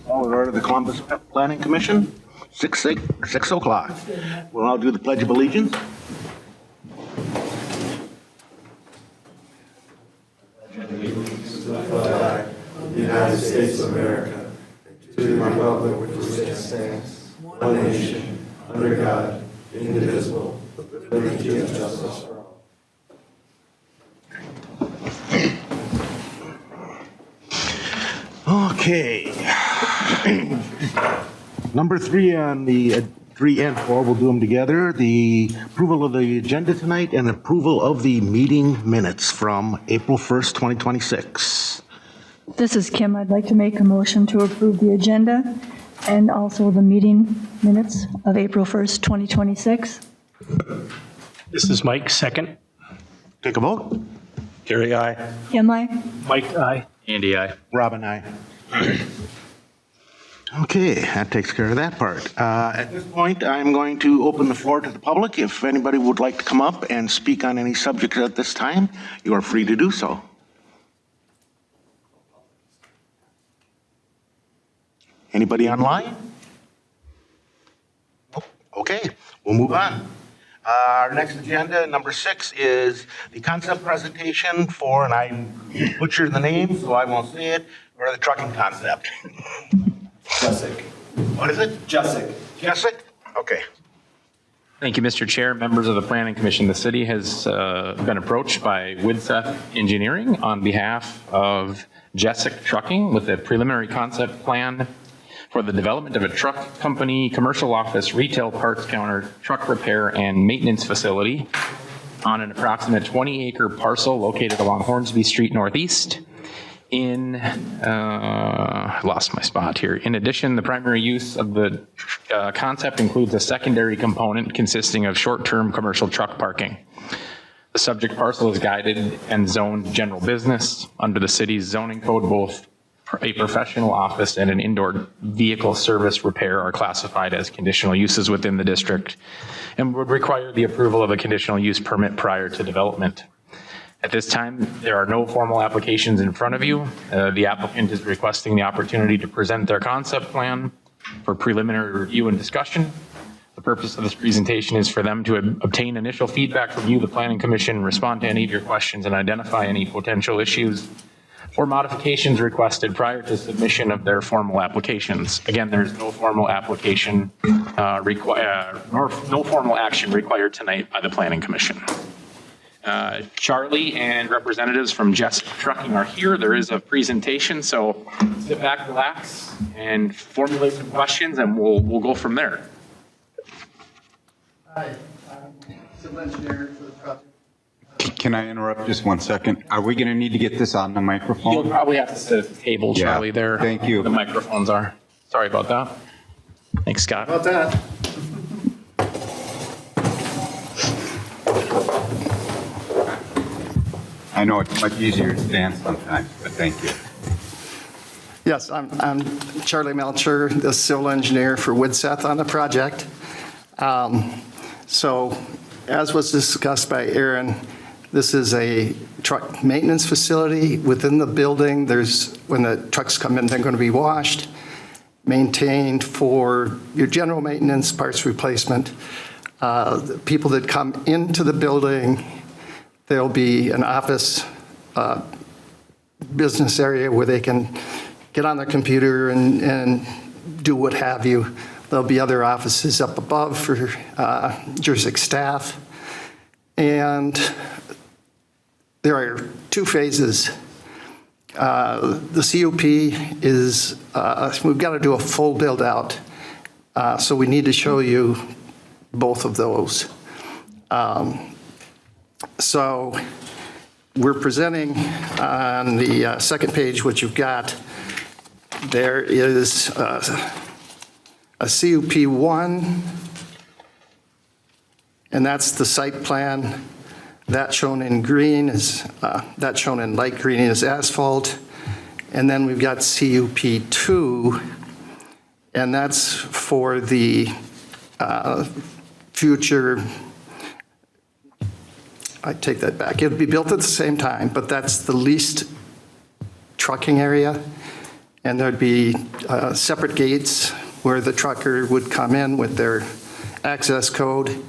All in order of the Columbus Planning Commission, 6 o'clock. We'll now do the Pledge of Allegiance. To the flag of the United States of America, to the republic which stands, one nation, under God, indivisible, with liberty and justice for all. Okay. Number 3 on the 3 and 4, we'll do them together. The approval of the agenda tonight and approval of the meeting minutes from April 1st, 2026. This is Kim. I'd like to make a motion to approve the agenda and also the meeting minutes of April 1st, 2026. This is Mike, second. Take a vote. Gary, aye. Kim, I. Mike, aye. Andy, aye. Robin, aye. Okay, that takes care of that part. At this point, I'm going to open the floor to the public. If anybody would like to come up and speak on any subject at this time, you are free to do so. Anybody online? Okay, we'll move on. Our next agenda, number 6, is the concept presentation for, and I butchered the name, so I won't say it, for the trucking concept. Jusczack. What is it? Jusczack. Jusczack? Okay. Thank you, Mr. Chair, members of the Planning Commission. The city has been approached by Jusczack Engineering on behalf of Jusczack Trucking with a preliminary concept plan for the development of a truck company, commercial office, retail parts counter, truck repair, and maintenance facility on an approximate 20-acre parcel located along Hornsby Street Northeast. I lost my spot here. In addition, the primary use of the concept includes a secondary component consisting of short-term commercial truck parking. The subject parcel is guided and zoned general business under the city's zoning code. Both a professional office and an indoor vehicle service repair are classified as conditional uses within the district and would require the approval of a conditional use permit prior to development. At this time, there are no formal applications in front of you. The applicant is requesting the opportunity to present their concept plan for preliminary review and discussion. The purpose of this presentation is for them to obtain initial feedback from you, the Planning Commission, respond to any of your questions, and identify any potential issues or modifications requested prior to submission of their formal applications. Again, there's no formal application nor no formal action required tonight by the Planning Commission. Charlie and representatives from Jusczack Trucking are here. There is a presentation, so sit back, relax, and formulate some questions, and we'll go from there. Hi, I'm civil engineer for the project. Can I interrupt just 1 second? Are we going to need to get this on the You'll microphone? probably have to sit at the table, Yeah, Charlie, there. thank you. The microphones are. Sorry about that. Thanks, Scott. About that, I know it's much easier to stand sometimes, but thank you. yes, I'm Charlie Melcher, the civil engineer for Jusczack on the project. So, as was discussed by Aaron, this is a truck maintenance facility. Within the building, when the trucks come in, they're going to be washed, maintained for your general maintenance, parts replacement. The people that come into the building, there'll be an office business area where they can get on their computer and do what have you. There'll be other offices up above for Jusczack staff. And there are 2 phases. The CUP is, we've got to do a full build out. So we need to show you both of those. So we're presenting on the second page, what you've got. There is a CUP1, and that's the site plan. That shown in green is, that shown in light green is asphalt. And then we've got CUP2, and that's for the future, I take that back. It'll be built at the same time, but that's the least trucking area. And there'd be separate gates where the trucker would come in with their access code,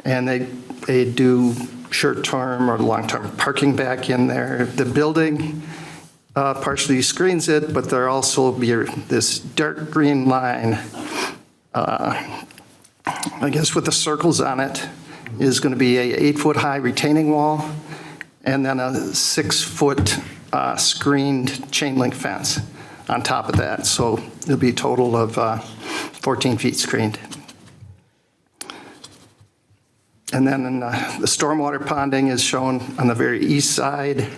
and they do short-term or long-term parking back in there. The building partially screens it, but there also be this dark green line, I guess with the circles on it, is going to be a 8-foot-high retaining wall, and then a 6-foot screened chain link fence on top of that. So it'll be a total of 14 feet screened. And then the stormwater ponding is shown on the very east side.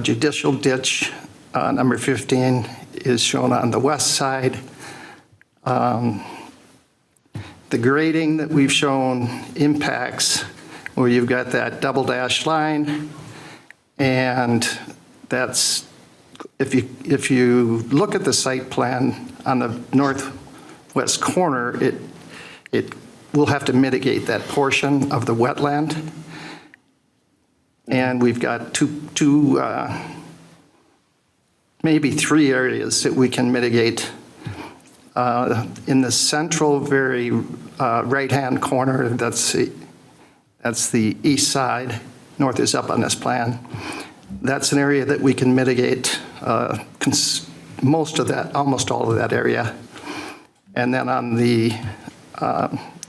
Judicial ditch, number 15, is shown on the west side. The grading that we've shown impacts where you've got that double dash line, and that's, if you look at the site plan on the northwest corner, it will have to mitigate that portion of the wetland. And we've got two, maybe 3 areas that we can mitigate. In the central, very right-hand corner, that's the east side. North is up on this plan. That's an area that we can mitigate most of that, almost all of that area. And then on the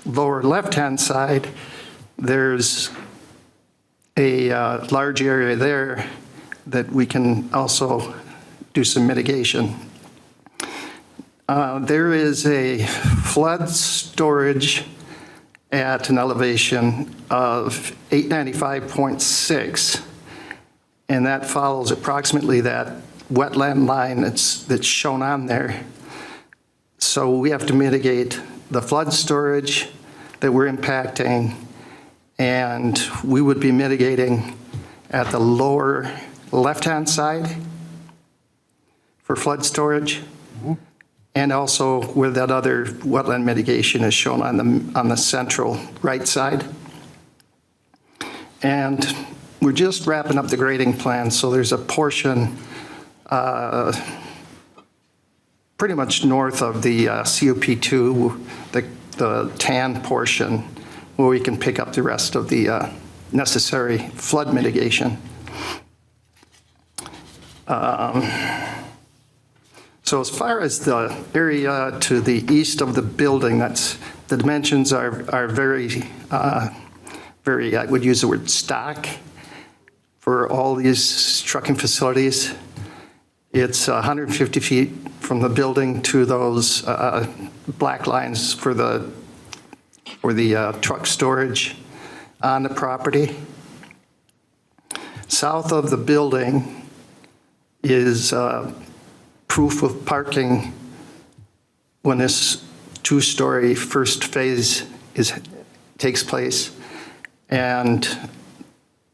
lower left-hand side, there's a large area there that we can also do some mitigation. There is a flood storage at an elevation of 895.6, and that follows approximately that wetland line that's shown on there. So we have to mitigate the flood storage that we're impacting, and we would be mitigating at the lower left-hand side for flood storage, and also where that other wetland mitigation is shown on the central right side. And we're just wrapping up the grading plan, so there's a portion pretty much north of the COP2, the tan portion, where we can pick up the rest of the necessary flood mitigation. So as far as the area to the east of the building, the dimensions are very, I would use the word stock for all these trucking facilities. It's 150 feet from the building to those black lines for the truck storage on the property. South of the building is proof of parking when this 2-story first phase takes place. And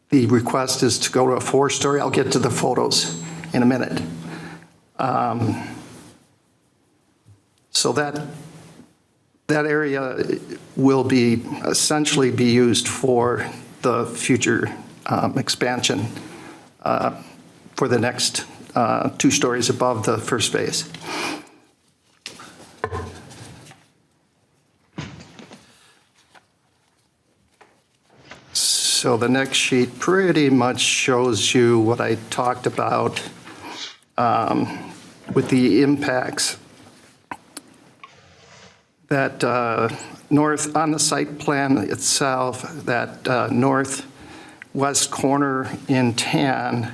the request is to go to a 4-story. I'll get to the photos in a minute. So that area will essentially be used for the future expansion for the next 2 stories above the first phase. So the next sheet pretty much shows you what I talked about with the impacts that north on the site plan itself, that northwest corner in tan,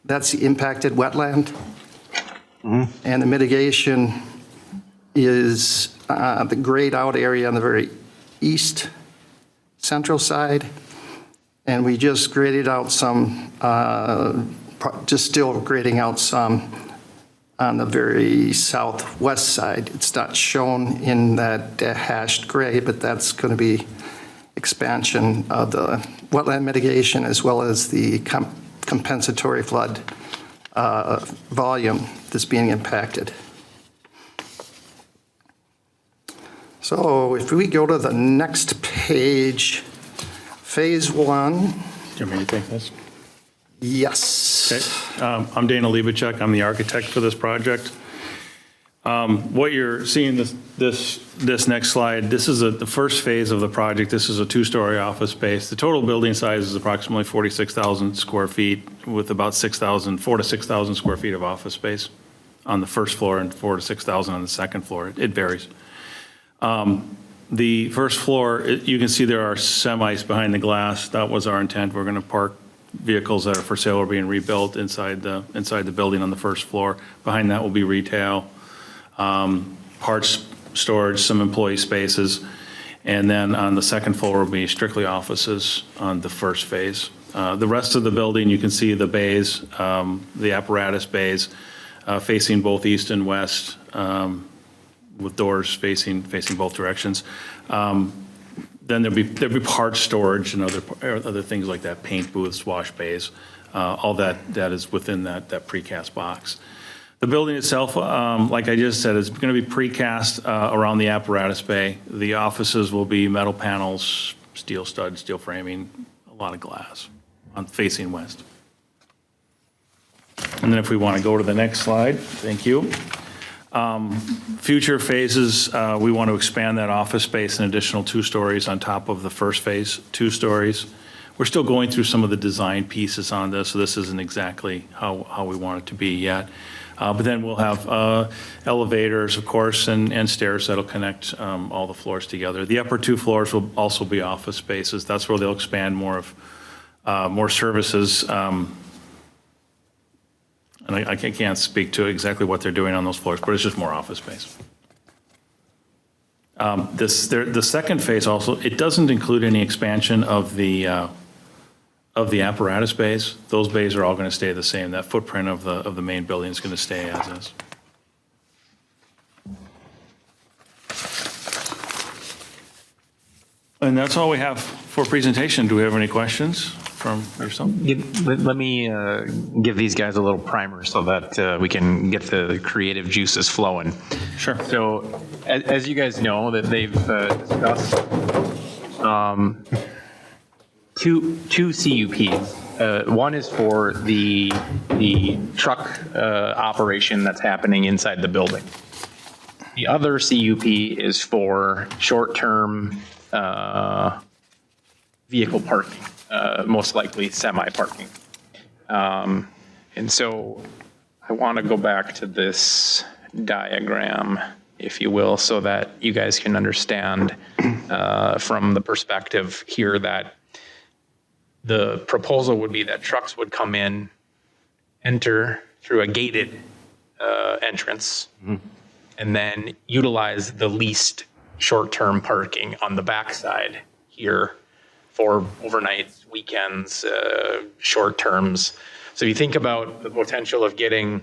that's the impacted wetland. And the mitigation is the grayed out area on the very east central side. And we just graded out some, just still grading out some on the very southwest side. It's not shown in that hashed gray, but that's going to be expansion of the wetland mitigation as well as the compensatory flood volume that's being impacted. So if we go to the next page, phase 1. Do you want me to take this? Yes. Okay. I'm Dana Liebachek. I'm the architect for this project. What you're seeing this next slide, this is the first phase of the project. This is a 2-story office space. The total building size is approximately 46,000 square feet with about 4 to 6,000 square feet of office space on the first floor and 4 to 6,000 on the second floor. It varies. The first floor, you can see there are semis behind the glass. That was our intent. We're going to park vehicles that are for sale or being rebuilt inside the building on the first floor. Behind that will be retail, parts storage, some employee spaces. And then on the second floor will be strictly offices on the first phase. The rest of the building, you can see the bays, the apparatus bays, facing both east and west, with doors facing both directions. Then there'll be parts storage and other things like that, paint booths, wash bays, all that is within that precast box. The building itself, like I just said, is going to be precast around the apparatus bay. The offices will be metal panels, steel studs, steel framing, a lot of glass facing west. And then if we want to go to the next slide, thank you. Future phases, we want to expand that office space an additional 2 stories on top of the first phase, 2 stories. We're still going through some of the design pieces on this, so this isn't exactly how we want it to be yet. But then we'll have elevators, of course, and stairs that'll connect all the floors together. The upper 2 floors will also be office spaces. That's where they'll expand more services. And I can't speak to exactly what they're doing on those floors, but it's just more office space. The second phase also, it doesn't include any expansion of the apparatus bays. Those bays are all going to stay the same. That footprint of the main building is going to stay as is. And that's all we have for presentation. Do we have any questions from yourself? Let me give these guys a little primer so that we can get the creative juices flowing. Sure. So, as you guys know, that they've discussed two CUPs. One is for the truck operation that's happening inside the building. The other CUP is for short-term vehicle parking, most likely semi-parking. And so I want to go back to this diagram, if you will, so that you guys can understand from the perspective here that the proposal would be that trucks would come in, enter through a gated entrance, and then utilize the least short-term parking on the backside here for overnights, weekends, short terms. So you think about the potential of getting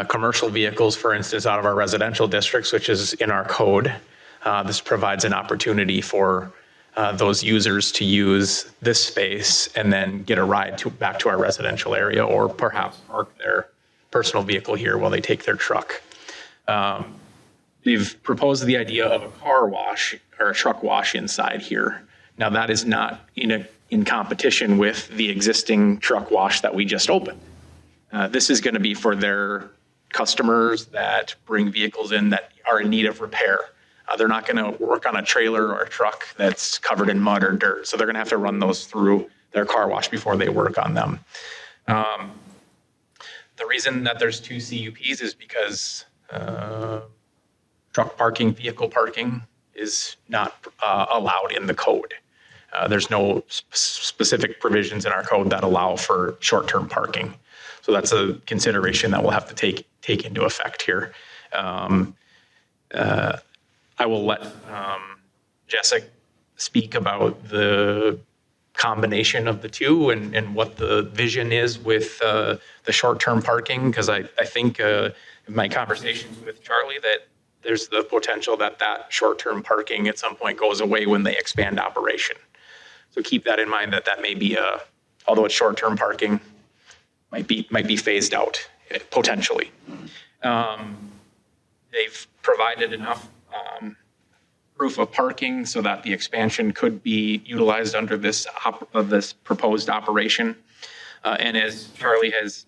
commercial vehicles, for instance, out of our residential districts, which is in our code. This provides an opportunity for those users to use this space and then get a ride back to our residential area, or perhaps park their personal vehicle here while they take their truck. We've proposed the idea of a car wash or a truck wash inside here. Now that is not in competition with the existing truck wash that we just opened. This is going to be for their customers that bring vehicles in that are in need of repair. They're not going to work on a trailer or a truck that's covered in mud or dirt. So they're going to have to run those through their car wash before they work on them. The reason that there's 2 CUPs is because truck parking, vehicle parking is not allowed in the code. There's no specific provisions in our code that allow for short-term parking. So that's a consideration that we'll have to take into effect here. I will let Jusczack speak about the combination of the two and what the vision is with the short-term parking, because I think in my conversations with Charlie that there's the potential that short-term parking at some point goes away when they expand operation. So keep that in mind, that may be although it's short-term parking, might be phased out potentially. They've provided enough proof of parking so that the expansion could be utilized under this proposed operation. And as Charlie has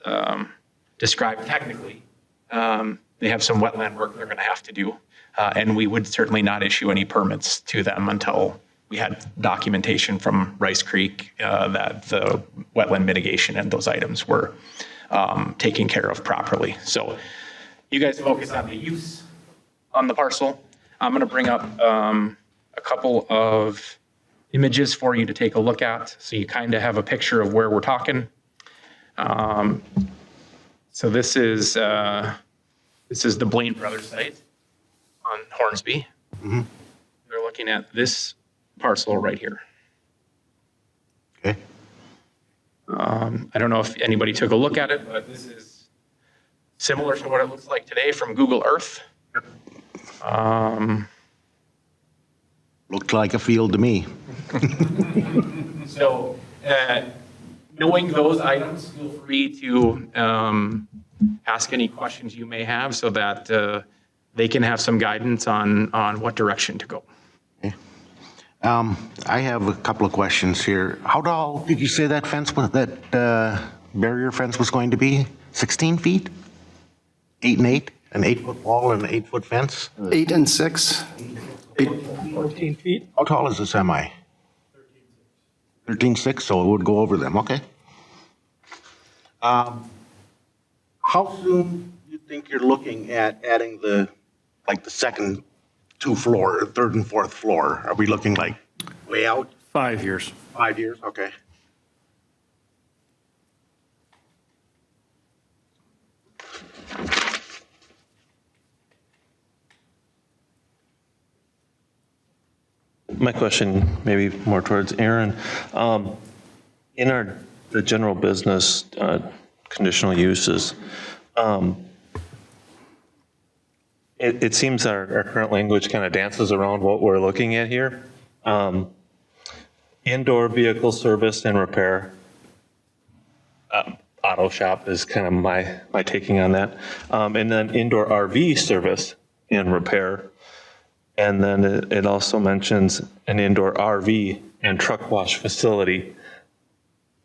described technically, they have some wetland work they're going to have to do. And we would certainly not issue any permits to them until we had documentation from Rice Creek that the wetland mitigation and those items were taken care of properly. So you guys focus on the use on the parcel. I'm going to bring up a couple of images for you to take a look at, so you kind of have a picture of where we're talking. So this is the Blaine Brothers site on Hornsby. Mhm. They're looking at this parcel right here. Okay. I don't know if anybody took a look at it, but this is similar to what it looks like today from Google Earth. Looked like a field to me. So, knowing those items, feel free to ask any questions you may have so that they can have some guidance on what direction to go. I have a couple of questions here. How tall did you say that fence was, that barrier fence was going to be? 16 feet? 8 and 8? An 8-foot wall and an 8-foot fence? 8 and 6. 14 feet? How tall is the semi? 13.6, so it would go over them, okay. How soon do you think you're looking at adding the second 2 floor, third and fourth floor? Are we looking like way out? 5 years. 5 years, okay. My question maybe more towards Aaron. In the general business conditional uses, it seems our current language kind of dances around what we're looking at here. Indoor vehicle service and repair. Auto shop is kind of my taking on that. And then indoor RV service and repair. And then it also mentions an indoor RV and truck wash facility.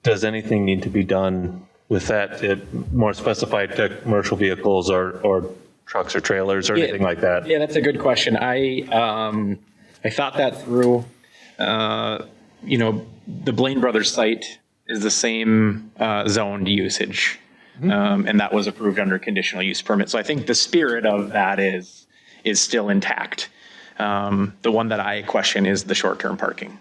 Does anything need to be done with that? More specified to commercial vehicles or trucks or trailers or anything like that? Yeah, that's a good question. I thought that through. The Blaine Brothers site is the same zoned usage, and that was approved under conditional use permit. So I think the spirit of that is still intact. The one that I question is the short-term parking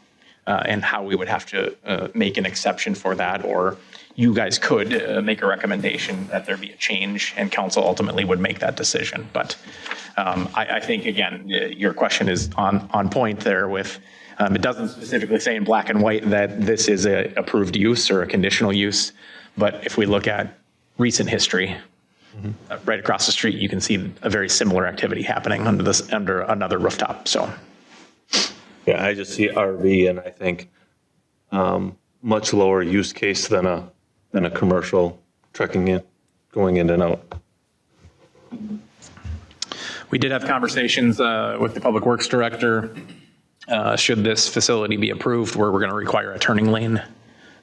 and how we would have to make an exception for that, or you guys could make a recommendation that there be a change and council ultimately would make that decision. But I think, again, your question is on point there with, it doesn't specifically say in black and white that this is a approved use or a conditional use. But if we look at recent history, right across the street, you can see a very similar activity happening under another rooftop. So, Yeah, I just see RV and I think much lower use case than a commercial trekking in, going in and out. we did have conversations with the Public Works Director. Should this facility be approved, where we're going to require a turning lane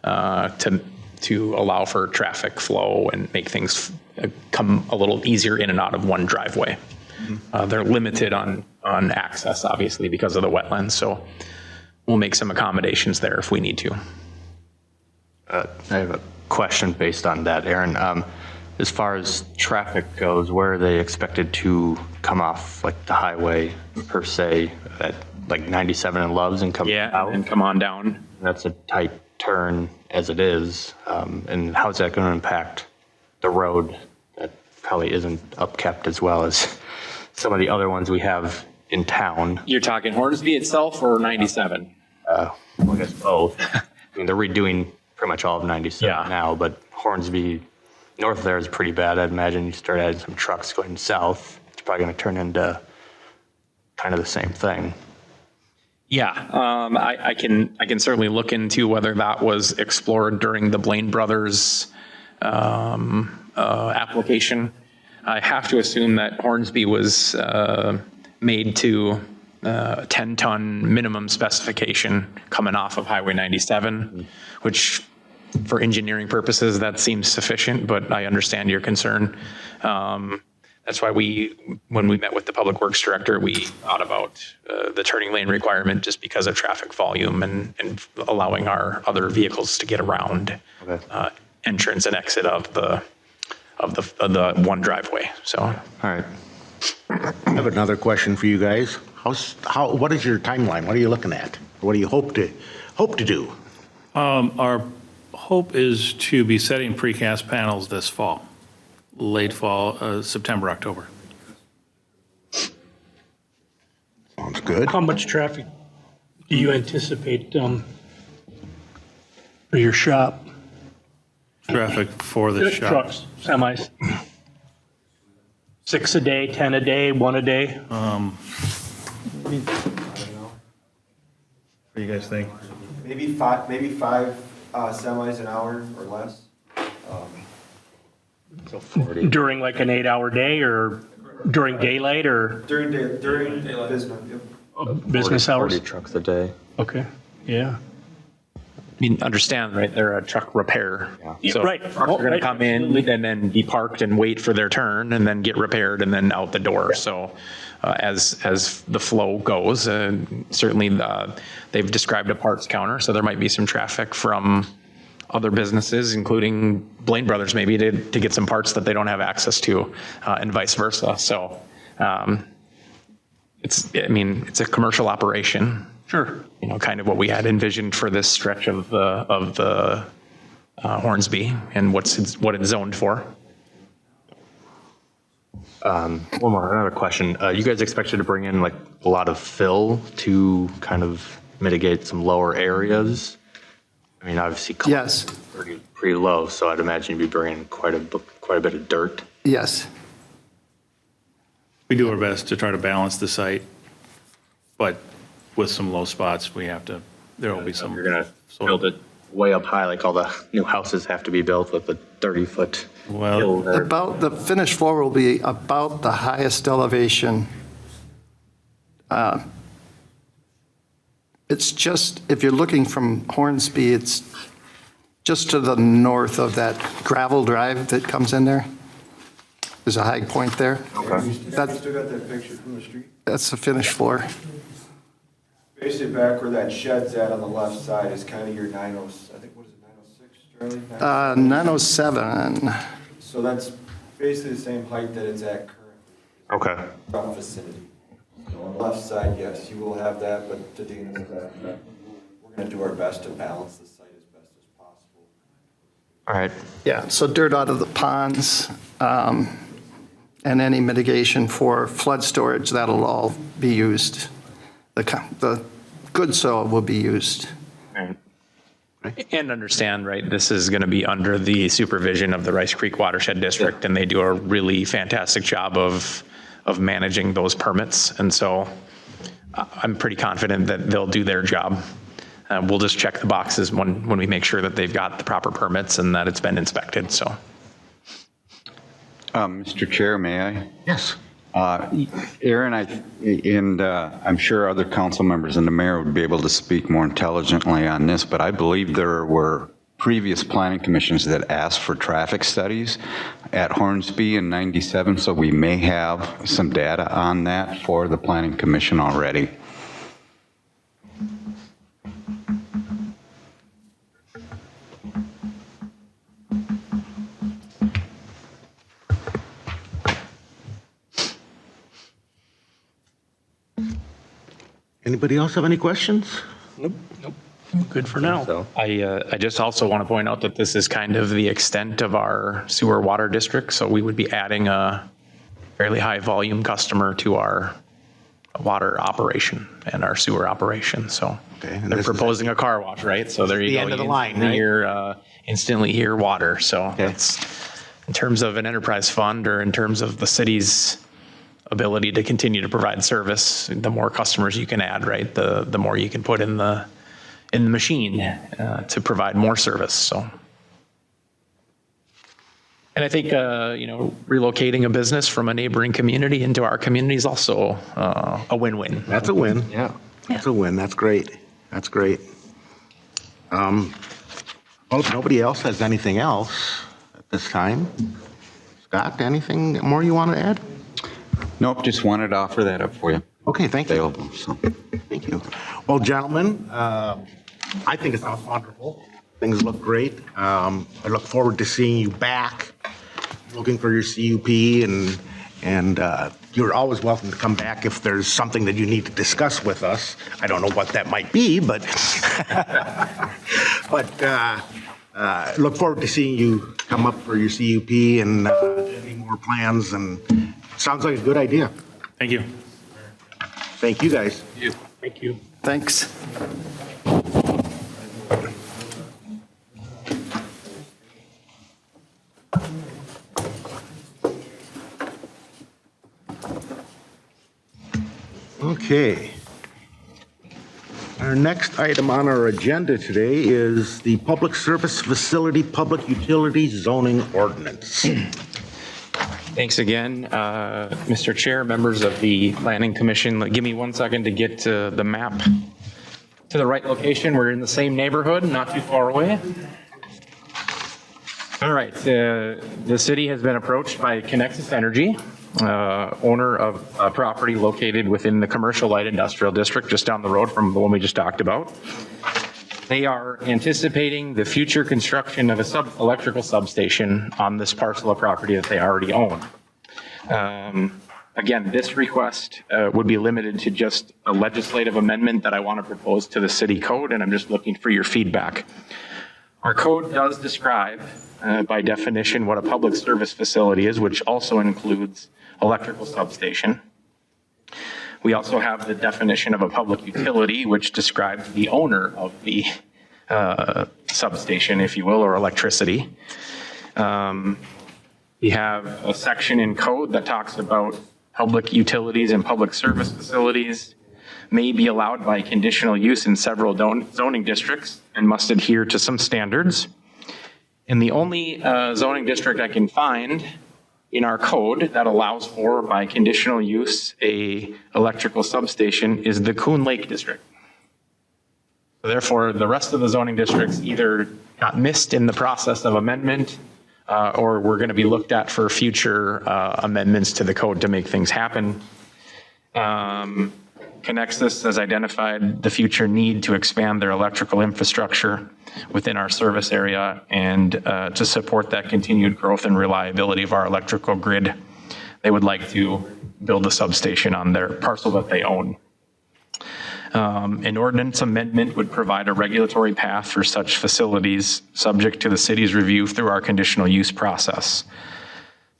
to allow for traffic flow and make things come a little easier in and out of one driveway. They're limited on access, obviously, because of the wetlands, so we'll make some accommodations there if we need to. I have a question based on that, Aaron. As far as traffic goes, where are they expected to come off, like the highway per se, at like 97 and Loves and come out? And come on down. That's a tight turn as it is. And how's that going to impact the road that probably isn't upkept as well as some of the other ones we have in town? You're talking Hornsby itself or 97? Well, I guess both. I mean, they're redoing pretty much all of 97 now, but Hornsby north of there is pretty bad. I'd imagine you start adding some trucks going south, it's probably going to turn into kind of the same thing. Yeah, I can certainly look into whether that was explored during the Blaine Brothers application. I have to assume that Hornsby was made to a 10-ton minimum specification coming off of Highway 97, which For engineering purposes, that seems sufficient, but I understand your concern. That's why when we met with the Public Works Director, we thought about the turning lane requirement just because of traffic volume and allowing our other vehicles to get around entrance and exit of the one driveway. So, All right. I have another question for you guys. What is your timeline? What are you looking at? What do you hope to do? Our hope is to be setting precast panels this fall, late fall, September, October. Sounds good. How much traffic do you anticipate for your shop? Traffic for the shop. Trucks, semis? 6 a day, 10 a day, 1 a day? What do you guys think? Maybe five semis an hour or less. During like an 8-hour day or during daylight or During business, yep. business hours? 40 trucks a day. Okay, yeah. I mean, understand, right? They're a truck repair. So Right. trucks are going to come in and then be parked and wait for their turn and then get repaired and then out the door. So as the flow goes, certainly they've described a parts counter. So there might be some traffic from other businesses, including Blaine Brothers, maybe to get some parts that they don't have access to, and vice versa. So it's a commercial operation. Sure. You know, kind of what we had envisioned for this stretch of the Hornsby and what it's zoned for. Another question. You guys expected to bring in like a lot of fill to kind of mitigate some lower areas? I mean, obviously, Yes, pretty low, so I'd imagine you'd be bringing quite a bit of dirt. yes. We do our best to try to balance the site, but with some low spots, there will be some. You're going to build it way up high, like all the new houses have to be built with a 30-foot Well, hill there. About, the finished floor will be about the highest elevation. It's just, if you're looking from Hornsby, it's just to the north of that gravel drive that comes in there. There's a high point there. You still got that picture from the street? That's the finished floor. Basically back where that shed's at on the left side is kind of your 90, I think, what is it, 906, Charlie? 907. So that's basically the same height that it's at currently. Okay. Rough vicinity. So on the left side, yes, you will have that, but to Dana's point, we're going to do our best to balance the site as best as possible. All right. Yeah, so dirt out of the ponds, and any mitigation for flood storage, that'll all be used. The good soil will be used. And understand, right, this is going to be under the supervision of the Rice Creek Watershed District, and they do a really fantastic job of managing those permits. And so I'm pretty confident that they'll do their job. We'll just check the boxes when we make sure that they've got the proper permits and that it's been inspected, so. Mr. Chair, may I? Yes. Aaron, I'm sure other council members and the mayor would be able to speak more intelligently on this, but I believe there were previous planning commissions that asked for traffic studies at Hornsby in '97, so we may have some data on that for the planning commission already. Anybody else have any questions? Nope. Good for now. So, I just also want to point out that this is kind of the extent of our sewer water district, so we would be adding a fairly high volume customer to our water operation and our sewer operation, so. Okay, and They're this is- proposing a car wash, right? So there you the go. end of the You line, instantly hear water, so Okay. it's, in terms of an enterprise fund or in terms of the city's ability to continue to provide service, the more customers you can add, right? The more you can put in the machine to provide more service, so. And I think, relocating a business from a neighboring community into our community is also a win-win. That's a win. yeah. That's a win. That's great. That's great. Well, if nobody else has anything else at this time, Scott, anything more you want to add? Nope, just wanted to offer that up for you. Okay, thank you. Available, so. Thank you. Well, gentlemen, I think it sounds wonderful. Things look great. I look forward to seeing you back, looking for your CUP, and you're always welcome to come back if there's something that you need to discuss with us. I don't know what that might be, but look forward to seeing you come up for your CUP and any more plans. And it sounds like a good idea. Thank you. Thank you, guys. Thank you. Thanks. Okay. Our next item on our agenda today is the Public Service Facility Public Utilities Zoning Ordinance. Thanks again, Mr. Chair, members of the Planning Commission. Give me 1 second to get to the map to the right location. We're in the same neighborhood, not too far away. All right, the city has been approached by Connexus Energy, owner of a property located within the Commercial Light Industrial District, just down the road from the one we just talked about. They are anticipating the future construction of a electrical substation on this parcel of property that they already own. Again, this request would be limited to just a legislative amendment that I want to propose to the city code, and I'm just looking for your feedback. Our code does describe, by definition, what a public service facility is, which also includes electrical substation. We also have the definition of a public utility, which describes the owner of the substation, if you will, or electricity. We have a section in code that talks about public utilities and public service facilities may be allowed by conditional use in several zoning districts and must adhere to some standards. And the only zoning district I can find in our code that allows for, by conditional use, a electrical substation is the Coon Lake District. So therefore, the rest of the zoning districts either got missed in the process of amendment or we're going to be looked at for future amendments to the code to make things happen. Connexus has identified the future need to expand their electrical infrastructure within our service area and to support that continued growth and reliability of our electrical grid. They would like to build a substation on their parcel that they own. An ordinance amendment would provide a regulatory path for such facilities subject to the city's review through our conditional use process.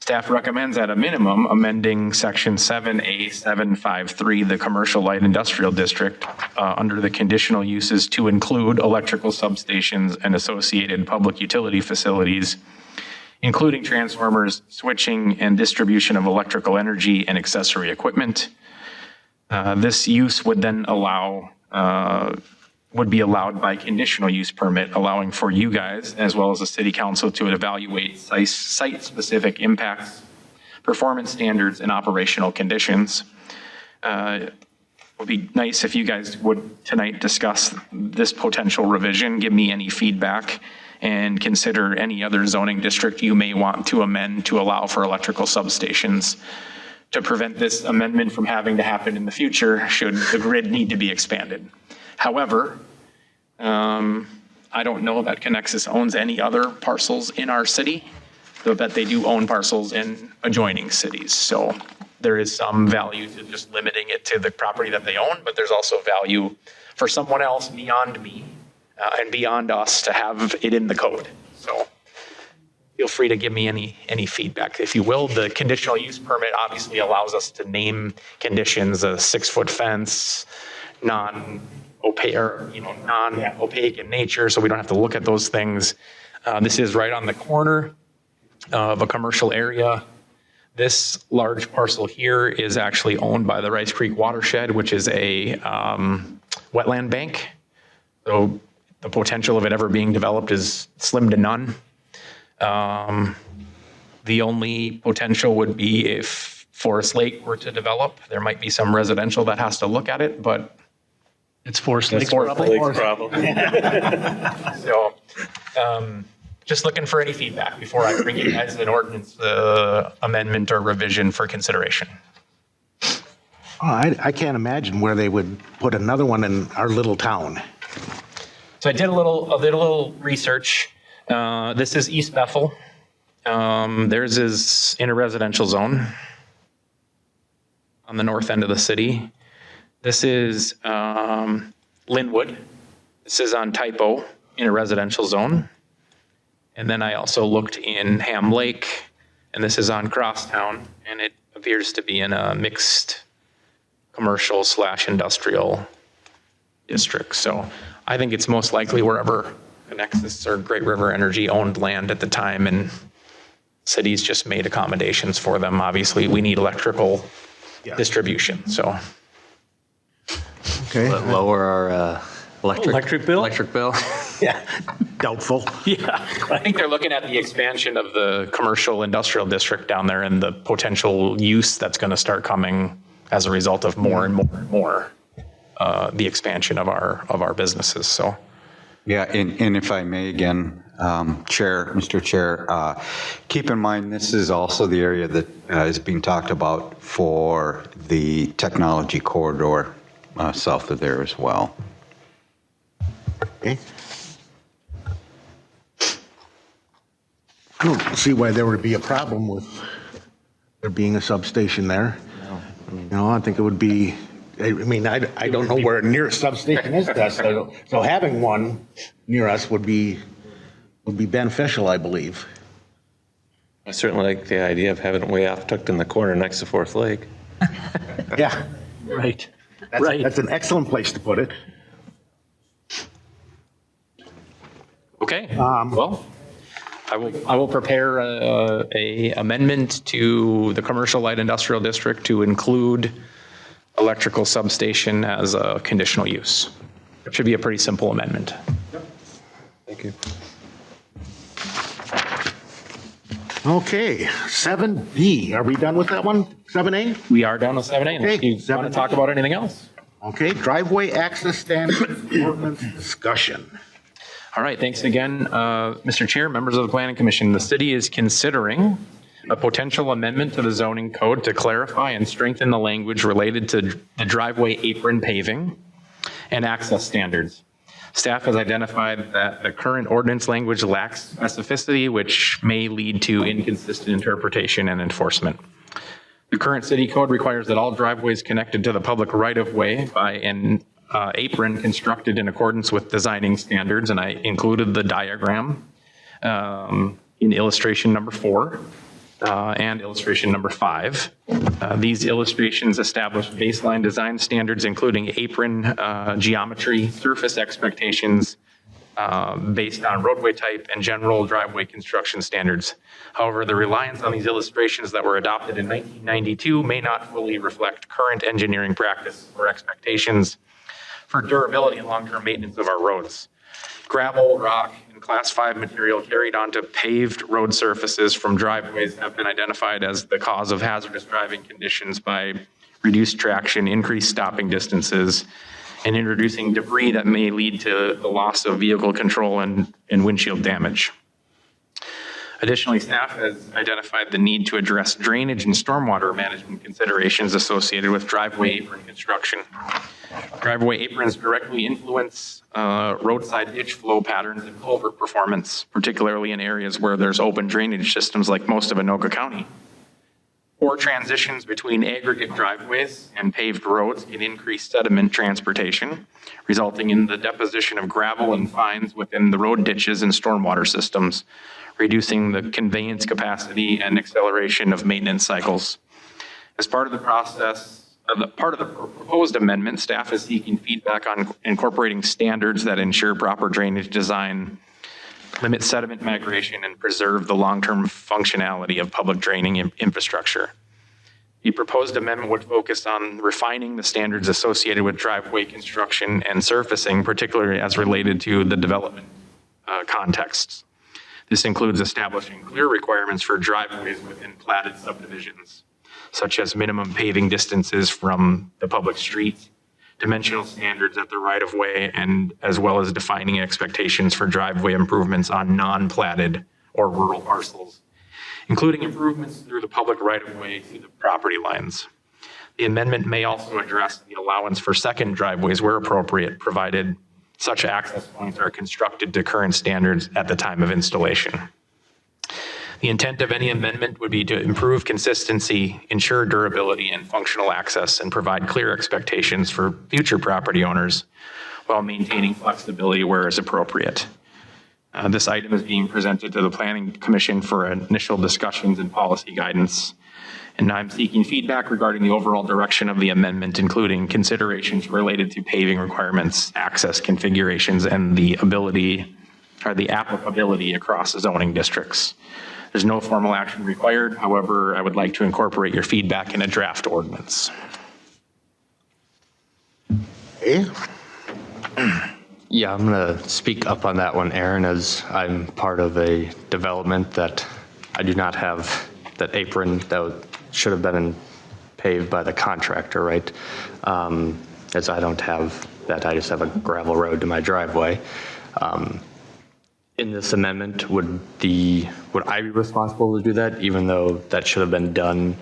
Staff recommends at a minimum amending section 7A753, the Commercial Light Industrial District, under the conditional uses to include electrical substations and associated public utility facilities, including transformers, switching, and distribution of electrical energy and accessory equipment. This use would then would be allowed by conditional use permit, allowing for you guys, as well as the city council, to evaluate site-specific impacts, performance standards, and operational conditions. It would be nice if you guys would tonight discuss this potential revision, give me any feedback, and consider any other zoning district you may want to amend to allow for electrical substations to prevent this amendment from having to happen in the future should the grid need to be expanded. However, I don't know that Connexus owns any other parcels in our city, though that they do own parcels in adjoining cities. So there is some value to just limiting it to the property that they own, but there's also value for someone else beyond me and beyond us to have it in the code. So feel free to give me any feedback, if you will. The conditional use permit obviously allows us to name conditions, a 6-foot fence, non-opaque in nature, so we don't have to look at those things. This is right on the corner of a commercial area. This large parcel here is actually owned by the Rice Creek Watershed, which is a wetland bank. So the potential of it ever being developed is slim to none. The only potential would be if Forest Lake were to develop. There might be some residential that has to look at it, but It's Forest Lakes Forest probably. Lakes problem. So, just looking for any feedback before I bring you guys an ordinance amendment or revision for consideration. I can't imagine where they would put another one in our little town. So I did a little research. This is East Bethel. Theirs is in a residential zone on the north end of the city. This is Linwood. This is on Typo in a residential zone. And then I also looked in Ham Lake, and this is on Crosstown, and it appears to be in a mixed commercial/industrial district. So I think it's most likely wherever Connexus or Great River Energy owned land at the time, and cities just made accommodations for them. Obviously, we need electrical distribution, so. Okay. Lower our Electric bill? Electric bill. Yeah. Doubtful. Yeah. I think they're looking at the expansion of the commercial industrial district down there and the potential use that's going to start coming as a result of more and more and more the expansion of our businesses. So, Yeah, and if I may again, Mr. Chair, keep in mind this is also the area that is being talked about for the technology corridor south of there as well. Okay. I don't see why there would be a problem with there being a substation there. I think it would be, I don't know where near substation is to us, so having one near us would be beneficial, I believe. I certainly like the idea of having it way off tucked in the corner next to Fourth Lake. Yeah. Right. That's an excellent place to put it. okay. Well, I will prepare a amendment to the commercial light industrial district to include electrical substation as a conditional use. It should be a pretty simple amendment. Thank you. Okay, 7B, are we done with that one? 7A? We are done with 7A. Unless Okay, you want to talk about anything else? Okay, driveway access standards ordinance discussion. All right, thanks again, Mr. Chair, members of the Planning Commission. The city is considering a potential amendment to the zoning code to clarify and strengthen the language related to the driveway apron paving and access standards. Staff has identified that the current ordinance language lacks specificity, which may lead to inconsistent interpretation and enforcement. The current city code requires that all driveways connected to the public right-of-way by an apron constructed in accordance with designing standards, and I included the diagram in illustration number 4 and illustration number 5. These illustrations establish baseline design standards, including apron geometry, surface expectations based on roadway type and general driveway construction standards. However, the reliance on these illustrations that were adopted in 1992 may not fully reflect current engineering practice or expectations for durability and long-term maintenance of our roads. Gravel, rock, and Class 5 material carried onto paved road surfaces from driveways have been identified as the cause of hazardous driving conditions by reduced traction, increased stopping distances, and introducing debris that may lead to the loss of vehicle control and windshield damage. Additionally, staff has identified the need to address drainage and stormwater management considerations associated with driveway apron construction. Driveway aprons directly influence roadside ditch flow patterns and culvert performance, particularly in areas where there's open drainage systems like most of Anoka County. Poor transitions between aggregate driveways and paved roads can increase sediment transportation, resulting in the deposition of gravel and fines within the road ditches and stormwater systems, reducing the conveyance capacity and acceleration of maintenance cycles. As part of the process, part of the proposed amendment, staff is seeking feedback on incorporating standards that ensure proper drainage design, limit sediment migration, and preserve the long-term functionality of public draining infrastructure. The proposed amendment would focus on refining the standards associated with driveway construction and surfacing, particularly as related to the development contexts. This includes establishing clear requirements for driveways within platted subdivisions, such as minimum paving distances from the public street, dimensional standards at the right-of-way, and as well as defining expectations for driveway improvements on non-platted or rural parcels, including improvements through the public right-of-way to the property lines. The amendment may also address the allowance for second driveways where appropriate, provided such access points are constructed to current standards at the time of installation. The intent of any amendment would be to improve consistency, ensure durability and functional access, and provide clear expectations for future property owners while maintaining flexibility where is appropriate. This item is being presented to the Planning Commission for initial discussions and policy guidance. And I'm seeking feedback regarding the overall direction of the amendment, including considerations related to paving requirements, access configurations, and the ability or the applicability across zoning districts. There's no formal action required. However, I would like to incorporate your feedback in a draft ordinance. Okay. Yeah, I'm going to speak up on that one, Aaron, as I'm part of a development that I do not have that apron that should have been paved by the contractor, right? As I don't have that, I just have a gravel road to my driveway. In this amendment, would I be responsible to do that, even though that should have been done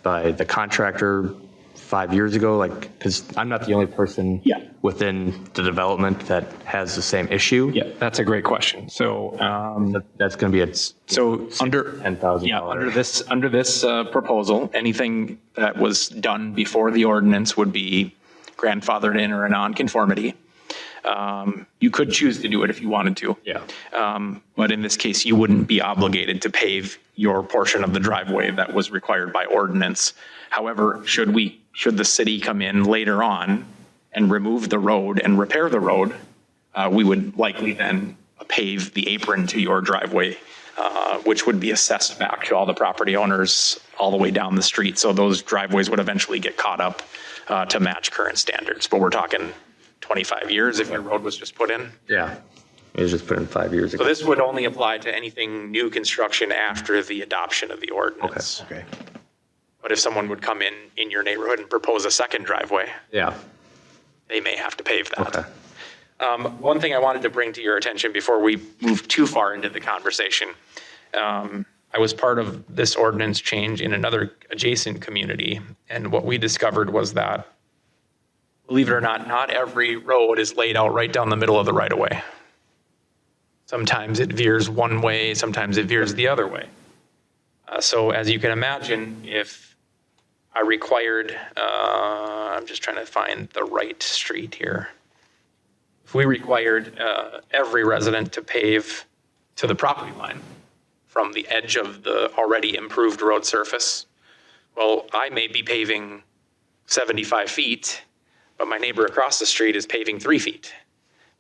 by the contractor 5 years ago? Like, because I'm not the only person within the development that has the same issue. Yeah, that's a great question. So That's going to be under $10,000. Yeah, under this proposal, anything that was done before the ordinance would be grandfathered in or a nonconformity. You could choose to do it if you wanted to. Yeah. But in this case, you wouldn't be obligated to pave your portion of the driveway that was required by ordinance. However, should the city come in later on and remove the road and repair the road, we would likely then pave the apron to your driveway, which would be assessed back to all the property owners all the way down the street. So those driveways would eventually get caught up to match current standards. But we're talking 25 years if your road was just put in. Yeah. It was just put in 5 years ago. So this would only apply to anything new construction after the adoption of the ordinance. Okay. But if someone would come in your neighborhood and propose a second driveway, Yeah. they may have to pave that. Okay. One thing I wanted to bring to your attention before we move too far into the conversation, I was part of this ordinance change in another adjacent community, and what we discovered was that, believe it or not every road is laid out right down the middle of the right-of-way. Sometimes it veers one way, sometimes it veers the other way. So as you can imagine, if I required, I'm just trying to find the right street here. If we required every resident to pave to the property line from the edge of the already improved road surface, well, I may be paving 75 feet, but my neighbor across the street is paving 3 feet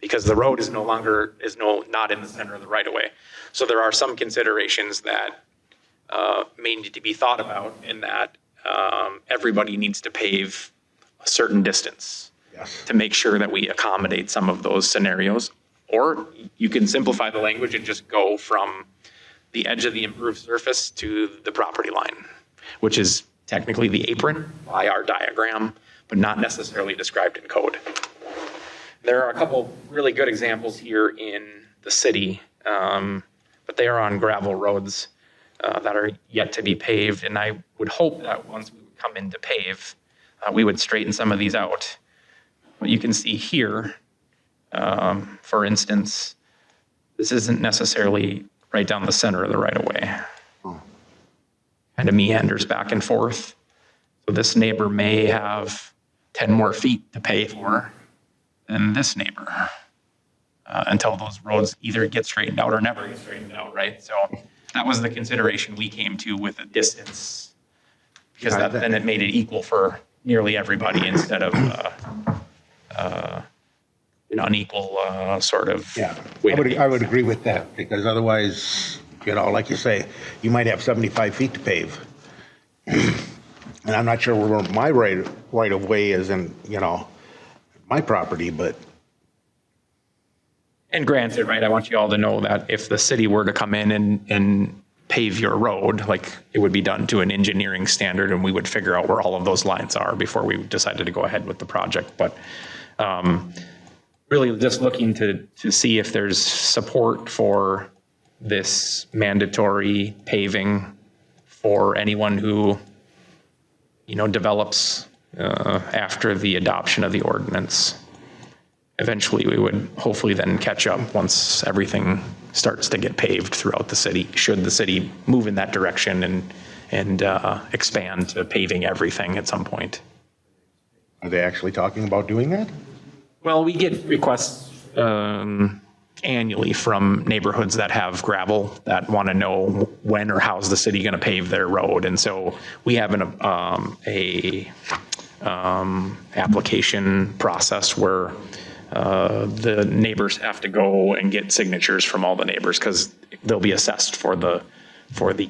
because the road is not in the center of the right of way. So there are some considerations that may need to be thought about in that everybody needs to pave a certain distance to make sure that we accommodate some of those scenarios. Or you can simplify the language and just go from the edge of the improved surface to the property line, which is technically the apron by our diagram, but not necessarily described in code. There are a couple really good examples here in the city, but they are on gravel roads that are yet to be paved. And I would hope that once we would come in to pave, we would straighten some of these out. What you can see here, for instance, this isn't necessarily right down the center of the right of way. Kind of meanders back and forth. So this neighbor may have 10 more feet to pay for than this neighbor until those roads either get straightened out or never get straightened out, right? So that was the consideration we came to with the distance, because then it made it equal for nearly everybody instead of an unequal sort of. Yeah, way I would agree with that, because otherwise, like you say, you might have 75 feet to pave. And I'm not sure where my right of way is in, my property, but. And granted, right, I want you all to know that if the city were to come in and pave your road, like it would be done to an engineering standard, and we would figure out where all of those lines are before we decided to go ahead with the project. But really just looking to see if there's support for this mandatory paving for anyone who, develops after the adoption of the ordinance. Eventually, we would hopefully then catch up once everything starts to get paved throughout the city, should the city move in that direction and expand to paving everything at some point. Are they actually talking about doing that? Well, we get requests annually from neighborhoods that have gravel that want to know when or how's the city going to pave their road. And so we have an application process where the neighbors have to go and get signatures from all the neighbors because they'll be assessed for the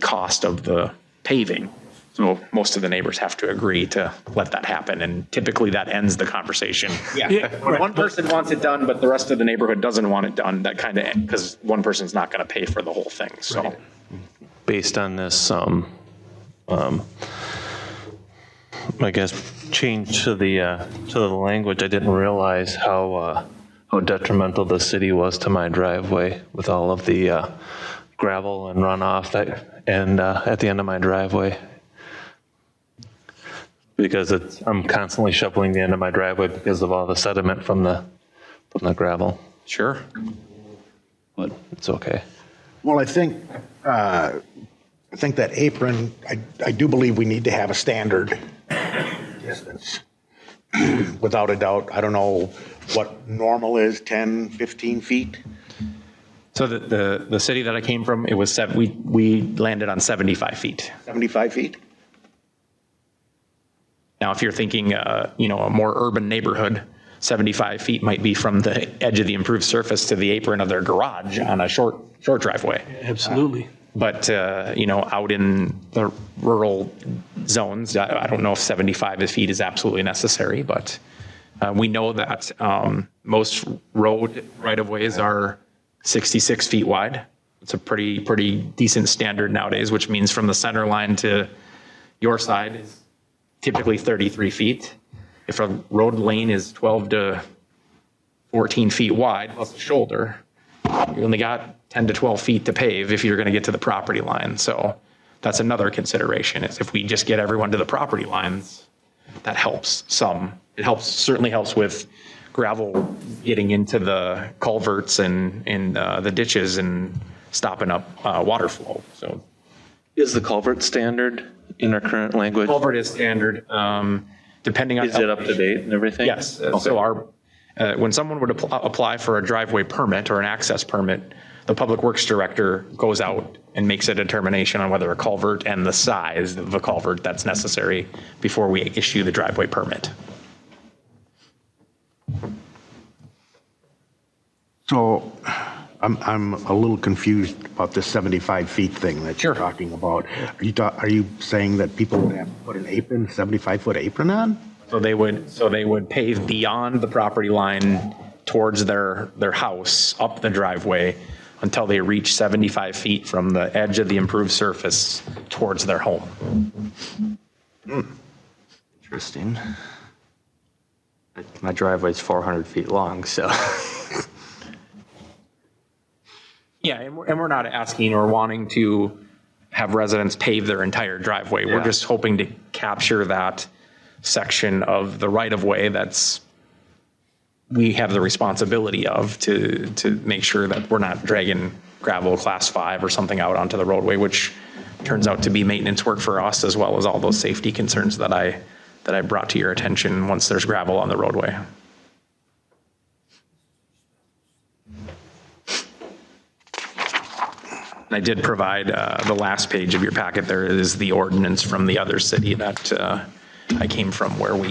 cost of the paving. So most of the neighbors have to agree to let that happen, and typically that ends the conversation. Yeah, when one person wants it done, but the rest of the neighborhood doesn't want it done, that kind of, because one person's not going to pay for the whole thing, so. Right. Based on this, I guess, change to the language, I didn't realize how detrimental the city was to my driveway with all of the gravel and runoff at the end of my driveway. Because I'm constantly shoveling the end of my driveway because of all the sediment from the gravel. Sure. But it's okay. Well, I think that apron, I do believe we need to have a standard distance. Without a doubt, I don't know what normal is, 10, 15 feet? So the city that I came from, it was we landed on 75 feet. 75 feet? Now, if you're thinking, a more urban neighborhood, 75 feet might be from the edge of the improved surface to the apron of their garage on a short driveway. Absolutely. But, out in the rural zones, I don't know if 75 feet is absolutely necessary, but we know that most road right-of-ways are 66 feet wide. It's a pretty decent standard nowadays, which means from the center line to your side is typically 33 feet. If a road lane is 12 to 14 feet wide plus a shoulder, you only got 10 to 12 feet to pave if you're going to get to the property line. So that's another consideration, is if we just get everyone to the property lines, that helps some. It certainly helps with gravel getting into the culverts and the ditches and stopping up water flow. So Is the culvert standard in our current language? culvert is standard, depending on. Is it up to date and everything? Yes. So when someone would apply for a driveway permit or an access permit, the Public Works Director goes out and makes a determination on whether a culvert and the size of the culvert that's necessary before we issue the driveway permit. So I'm a little confused about this 75 feet thing that you're talking about. Are you saying that people would have to put an apron, 75-foot apron on? So they would pave beyond the property line towards their house, up the driveway, until they reach 75 feet from the edge of the improved surface towards their home. Interesting. My driveway's 400 feet long, so. Yeah, and we're not asking or wanting to have residents pave their entire driveway. We're just hoping to capture that section of the right-of-way we have the responsibility of to make sure that we're not dragging gravel class 5 or something out onto the roadway, which turns out to be maintenance work for us, as well as all those safety concerns that I brought to your attention once there's gravel on the roadway. I did provide the last page of your packet. There is the ordinance from the other city that I came from, where we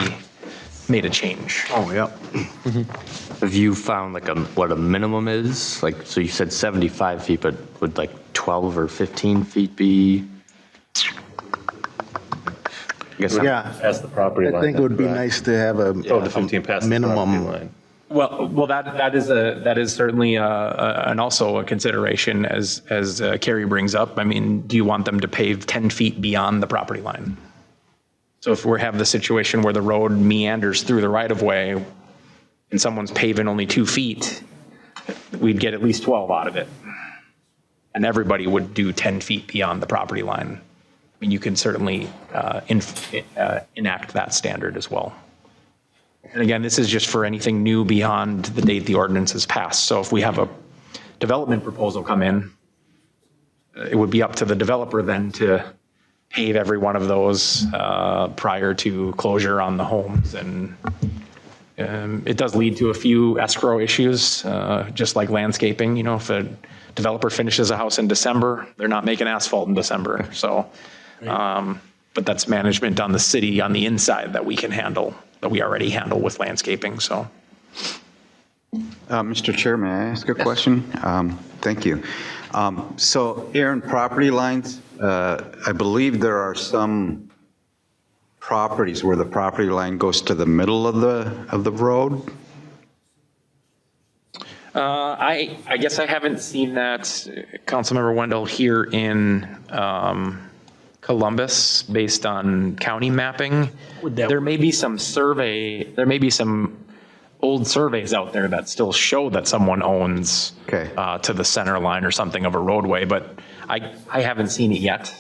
made a change. Oh, yeah. Have you found what a minimum is? So you said 75 feet, but would 12 or 15 feet be? I guess Yeah. Past the property line. I think it would be correct? nice to have a 12 to 15 past the property minimum line. Well, that is certainly and also a consideration as Carrie brings up. I mean, do you want them to pave 10 feet beyond the property line? So if we have the situation where the road meanders through the right of way and someone's paving only 2 feet, we'd get at least 12 out of it. And everybody would do 10 feet beyond the property line. I mean, you can certainly enact that standard as well. And again, this is just for anything new beyond the date the ordinance is passed. So if we have a development proposal come in, it would be up to the developer then to pave every one of those prior to closure on the homes. And it does lead to a few escrow issues, just like landscaping. You know, if a developer finishes a house in December, they're not making asphalt in December. So, but that's management on the city on the inside that we can handle, that we already handle with landscaping. So, Mr. Chair, may I ask a question? Thank you. So, Aaron, property lines, I believe there are some properties where the property line goes to the middle of the road. I guess I haven't seen that, Councilmember Wendell, here in Columbus based on county mapping. There may be some old surveys out there that still show that someone owns to the center line or something of a roadway, but I haven't seen it yet.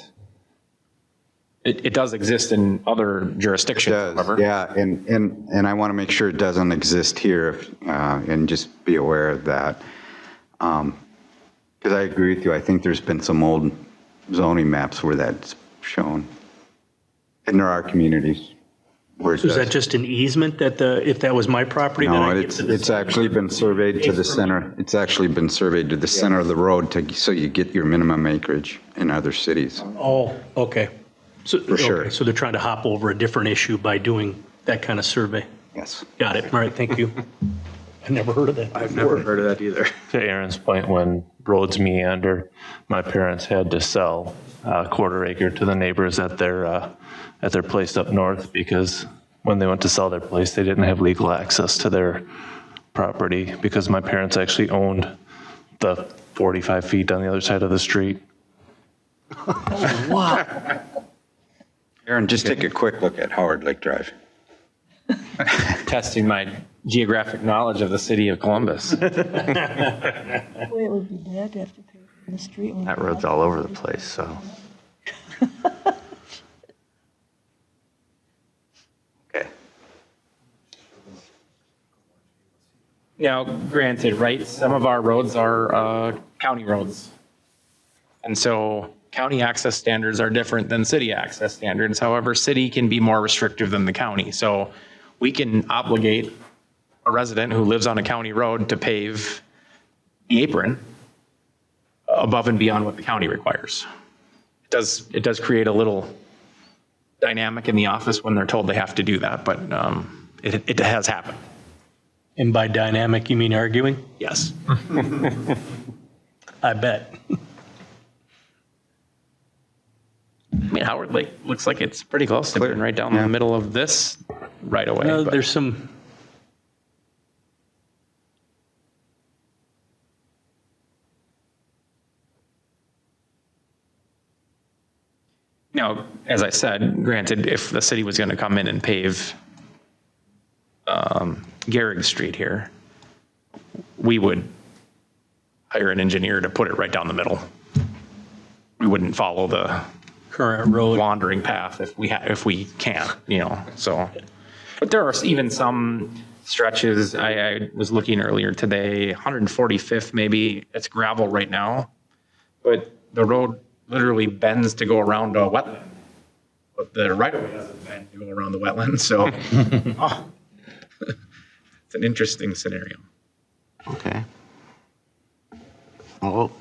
It does exist in other jurisdictions, however. Yeah, and I want to make sure it doesn't exist here, and just be aware of that. Because I agree with you. I think there's been some old zoning maps where that's shown. And there are communities where it So is does. that just an easement that if that was my property, then No, I get to the it's actually been surveyed to the center. It's actually been surveyed to the center of the road so you get your minimum acreage in other cities. Oh, okay. So, For sure. okay, so they're trying to hop over a different issue by doing that kind of survey. Yes. Got it. All right, thank you. I never heard of that. I've never heard of that either. To Aaron's point, when roads meander, my parents had to sell a quarter acre to the neighbors at their place up north because when they went to sell their place, they didn't have legal access to their property because my parents actually owned the 45 feet on the other side of the street. Wow. Aaron, just take a quick look at Howard Lake Drive. Testing my geographic knowledge of the city of Columbus. Boy, it would be bad to have to pay for the street. when That you road's have- all over the place, so. Okay. Now, granted, right, some of our roads are county roads. And so county access standards are different than city access standards. However, city can be more restrictive than the county. So we can obligate a resident who lives on a county road to pave the apron above and beyond what the county requires. It does create a little dynamic in the office when they're told they have to do that, but it has happened. And by dynamic, you mean arguing? Yes. I bet. I mean, Howard Lake looks like it's pretty close to being right down the middle of this right away. Well, but- there's some, Now, as I said, granted, if the city was going to come in and pave Gehrig Street here, we would hire an engineer to put it right down the middle. We wouldn't follow the current road. wandering path if we can't, you know, so. But there are even some stretches, I was looking earlier today, 145th maybe, it's gravel right now, but the road literally bends to go around a wetland. But the right-of-way doesn't bend to go around the wetland, so it's an interesting scenario. Okay. Well,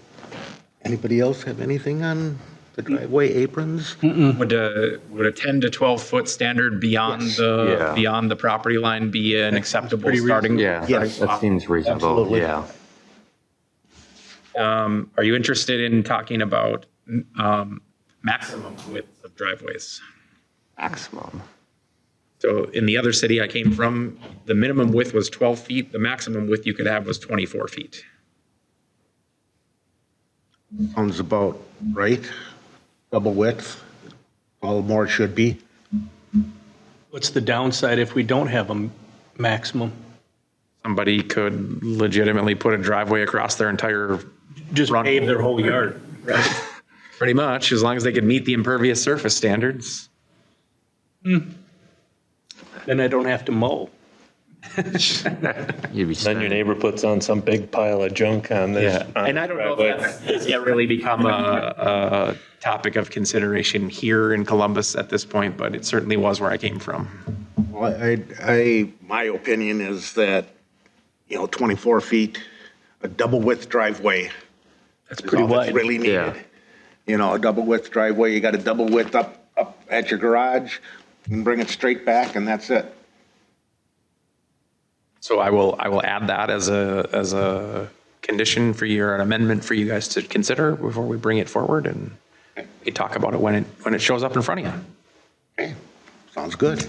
anybody else have anything on the driveway aprons? Would a 10 to 12 foot standard beyond Yeah. beyond the property line be an acceptable pretty starting? Yeah, Yes. that seems reasonable, Absolutely. yeah. Are you interested in talking about maximum width of driveways? Maximum. So in the other city I came from, the minimum width was 12 feet. The maximum width you could have was 24 feet. Sounds about right. Double width, all more it should be. What's the downside if we don't have a maximum? Somebody could legitimately put a driveway across their entire, Just pave their whole yard, right? pretty much, as long as they could meet the impervious surface standards. Then I don't have to mow. You'd be Then your spending. neighbor puts on some big pile of junk on this. Yeah, and I don't know if that's yet really become a topic of consideration here in Columbus at this point, but it certainly was where I came from. Well, my opinion is that, 24 feet, a double width driveway. That's is pretty all that's wide. really needed. A double width driveway, you got a double width up at your garage, you can bring it straight back and that's it. So I will add that as a condition for you, or an amendment for you guys to consider before we bring it forward, and we talk about it when it shows up in front of you. Okay, sounds good.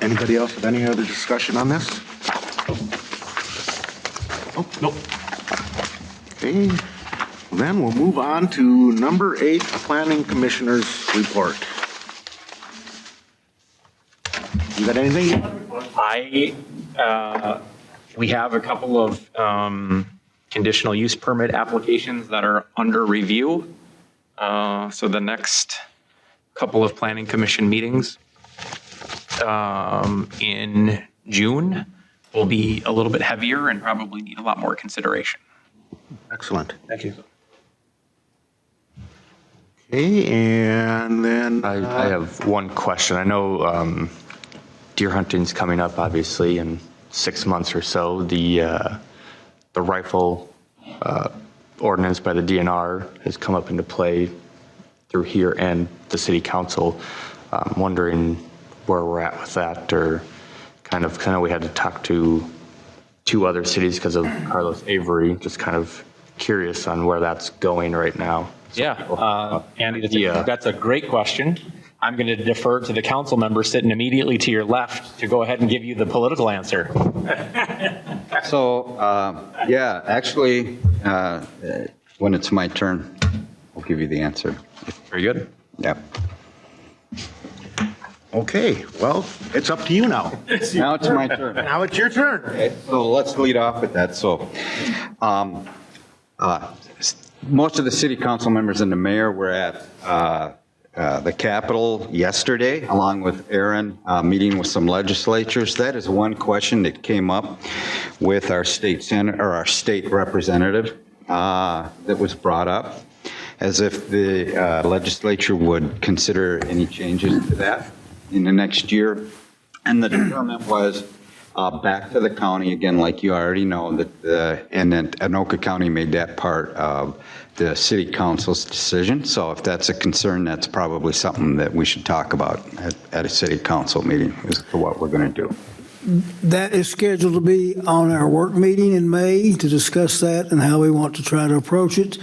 Anybody else with any other discussion on this? Oh, nope. Okay, then we'll move on to number 8, Planning Commissioner's Report. You got anything? We have a couple of conditional use permit applications that are under review. So the next couple of planning commission meetings in June will be a little bit heavier and probably need a lot more consideration. Excellent. Thank you. Okay, and then. I have one question. I know deer hunting's coming up, obviously, in 6 months or so. The rifle ordinance by the DNR has come up into play through here and the city council. I'm wondering where we're at with that, or kind of we had to talk to 2 other cities because of Carlos Avery. Just kind of curious on where that's going right now. Yeah, Andy, that's a great question. I'm going to defer to the council member sitting immediately to your left to go ahead and give you the political answer. So, yeah, actually, when it's my turn, I'll give you the answer. Very good. Yep. Okay, well, it's up to you now. Now it's my turn. Now it's your turn. Okay, so let's lead off with that. So, most of the city council members and the mayor were at the Capitol yesterday, along with Aaron, meeting with some legislatures. That is one question that came up with our state senator, or our state representative, that was brought up, as if the legislature would consider any changes to that in the next year. And the deferment was back to the county, again, like you already know, and then Anoka County made that part of the city council's decision. So if that's a concern, that's probably something that we should talk about at a city council meeting as to what we're going to do. That is scheduled to be on our work meeting in May to discuss that and how we want to try to approach it.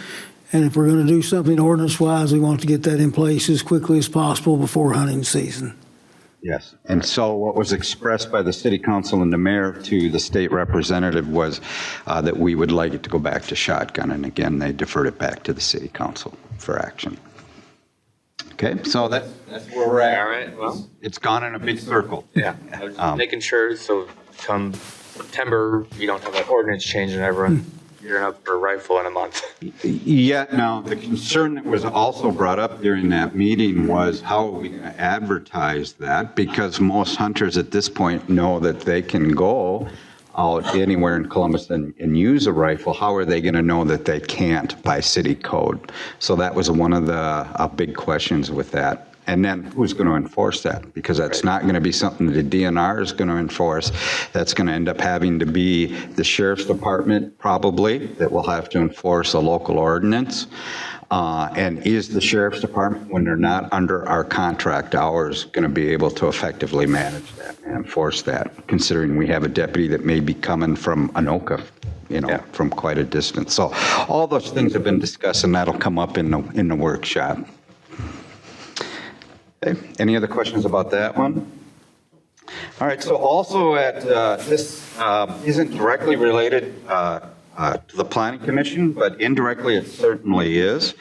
And if we're going to do something ordinance-wise, we want to get that in place as quickly as possible before hunting season. Yes. And so what was expressed by the city council and the mayor to the state representative was that we would like it to go back to shotgun. And again, they deferred it back to the city council for action. Okay, so that's where we're at. All right, well. It's gone in a big circle. Yeah, I was just making sure, so come September, you don't have that ordinance change and everyone gearing up for a rifle in a month. Yeah, now, the concern that was also brought up during that meeting was how are we going to advertise that? Because most hunters at this point know that they can go out anywhere in Columbus and use a rifle. How are they going to know that they can't by city code? So that was one of the big questions with that. And then who's going to enforce that? Because that's not going to be something that the DNR is going to enforce. That's going to end up having to be the sheriff's department probably that will have to enforce a local ordinance. And is the sheriff's department, when they're not under our contract hours, going to be able to effectively manage that and enforce that, considering we have a deputy that may be coming from Anoka, from quite a distance. So all those things have been discussed, and that'll come up in the workshop. Okay, any other questions about that one? All right, so also this isn't directly related to the Planning Commission, but indirectly it certainly is.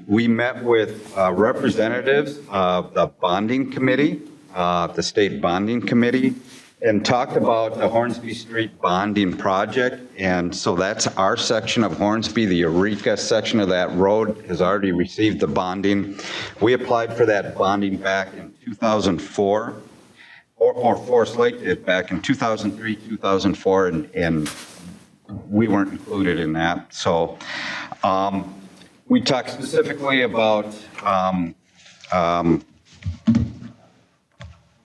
We met with representatives of the bonding committee, the state bonding committee, and talked about the Hornsby Street bonding project. And so that's our section of Hornsby. The Eureka section of that road has already received the bonding. We applied for that bonding back in 2004. Or Forest Lake did back in 2003, 2004, and we weren't included in that. So we talked specifically about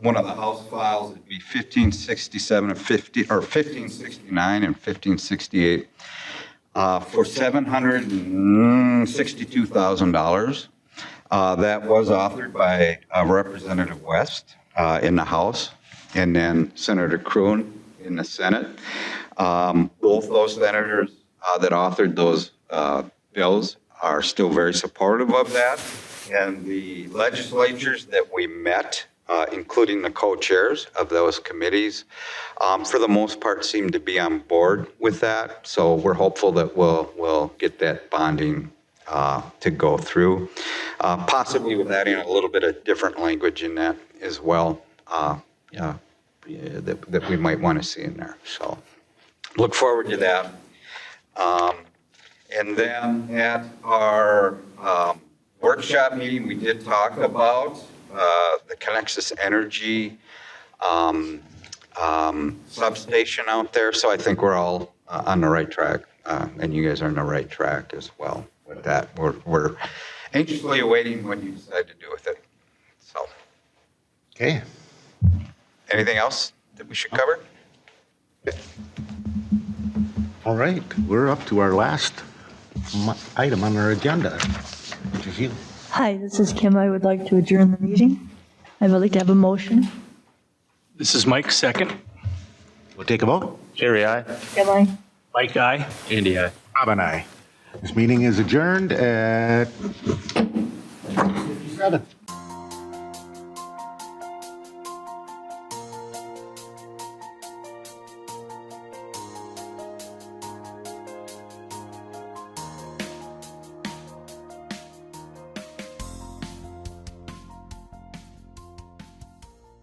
one of the House files. It'd be 1567 and 1569 and 1568 for $762,000. That was authored by Representative West in the House, and then Senator Kroon in the Senate. Both those senators that authored those bills are still very supportive of that. And the legislatures that we met, including the co-chairs of those committees, for the most part seem to be on board with that. So we're hopeful that we'll get that bonding to go through, possibly with adding a little bit of different language in that as well, that we might want to see in there. So look forward to that. And then at our workshop meeting, we did talk about the Connexus Energy substation out there. So I think we're all on the right track, and you guys are on the right track as well with that. We're anxiously awaiting what you decide to do with it. So, Okay. anything else that we should cover? All right, we're up to our last item on our agenda, which is you. Hi, this is Kim. I would like to adjourn the meeting. I would like to have a motion. This is Mike, second. We'll take a vote. Jerry, aye. Am I? Mike, aye. Andy, aye. Bob and I. This meeting is adjourned at 57.